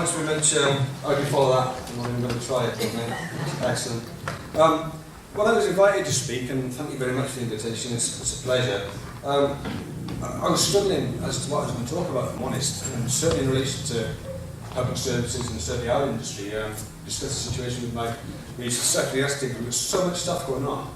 Thanks very much. I can follow that. I'm not even going to try it, but excellent. Well, I was invited to speak, and thank you very much for the invitation. It's a pleasure. I was struggling as to what I was going to talk about, if I'm honest, and certainly in relation to public services and certainly our industry. Discussed the situation with my regional secretary yesterday. There's so much stuff going on.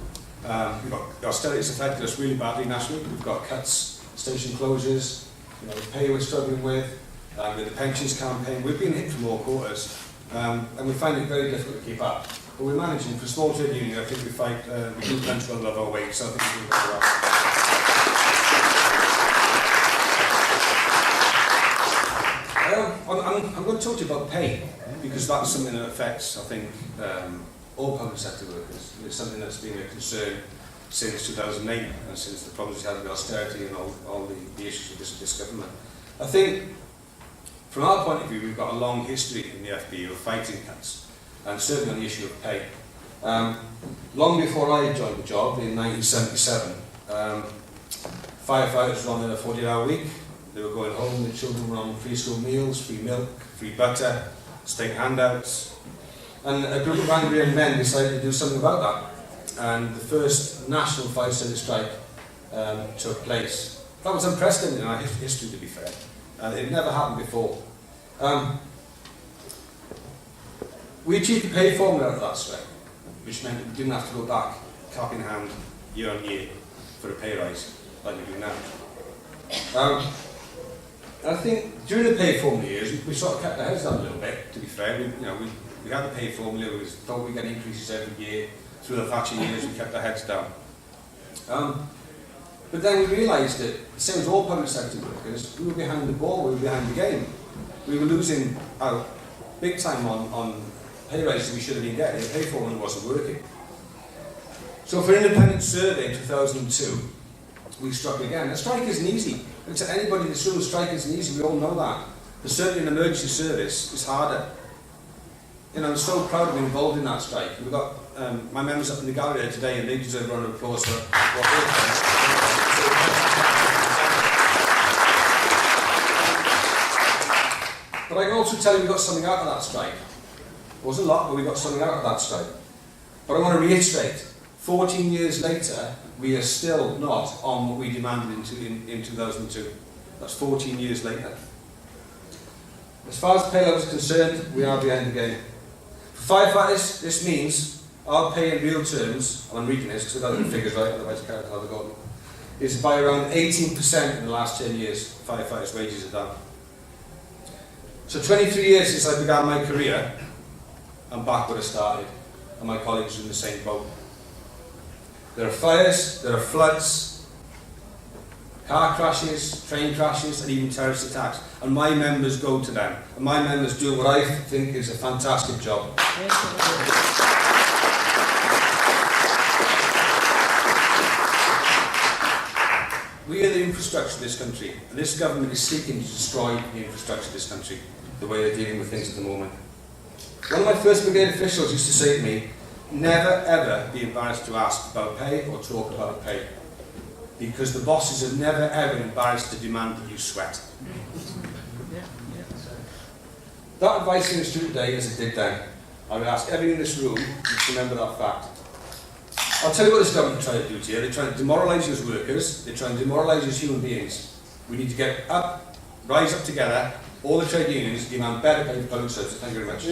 We've got austerity's affected us really badly nationally. We've got cuts, station closures, the pay we're struggling with the pensions campaign. We've been hit from all quarters, and we find it very difficult to keep up. But we're managing. For a small trade union, I think we do plenty well above our weight, so I think we're doing very well. I'm going to talk to you about pay, because that's something that affects, I think, all public sector workers. It's something that's been a concern since 2008, and since the problems we had with austerity and all the issues with this government. I think, from our point of view, we've got a long history in the FBU of fighting cuts, and certainly on the issue of pay. Long before I joined the job, in 1977, firefighters were on a 40-hour week. They were going home, the children were on free school meals, free milk, free butter, state handouts. And a group of angry young men decided to do something about that. And the first national fire service strike took place. That was unprecedented in our history, to be fair. It never happened before. We achieved the pay formula out of that strike, which meant we didn't have to go back, cap in hand, year on year, for a pay rise, like we do now. I think during the pay formula years, we sort of kept our heads down a little bit, to be fair. We had the pay formula, we thought we'd get increases every year. Through the Thatcher years, we kept our heads down. But then we realised that, the same as all public sector workers, we were behind the ball, we were behind the game. We were losing out big time on pay rises we should have been getting. The pay formula wasn't working. So for an independent survey in 2002, we struck again. A strike isn't easy. And to anybody in this room, a strike isn't easy, we all know that. But certainly an emergency service is harder. I'm so proud to be involved in that strike. We've got my members up in the gallery here today, and they deserve a round of applause for what they've done. But I can also tell you we got something out of that strike. It wasn't a lot, but we got something out of that strike. But I want to reiterate, 14 years later, we are still not on what we demanded in 2002. That's 14 years later. As far as pay level is concerned, we are behind the game. For firefighters, this means our pay in real terms, and I'm reading this because I got the figures right, otherwise I can't have a go, is by around 18% in the last 10 years, firefighters' wages are down. So 23 years since I began my career, I'm back where I started, and my colleagues are in the same boat. There are fires, there are floods, car crashes, train crashes, and even terrorist attacks. And my members go to them. And my members do what I think is a fantastic job. We are the infrastructure of this country. And this government is seeking to destroy the infrastructure of this country, the way they're dealing with things at the moment. One of my first brigade officials used to say to me, never ever be embarrassed to ask about pay or talk about pay, because the bosses are never ever embarrassed to demand that you sweat. That advice in the street today as it did then. I would ask everyone in this room to remember that fact. I'll tell you what this government is trying to do to you. They're trying to demoralise you as workers, they're trying to demoralise you as human beings. We need to get up, rise up together, all the trade unions demand better pay for public services. Thank you very much.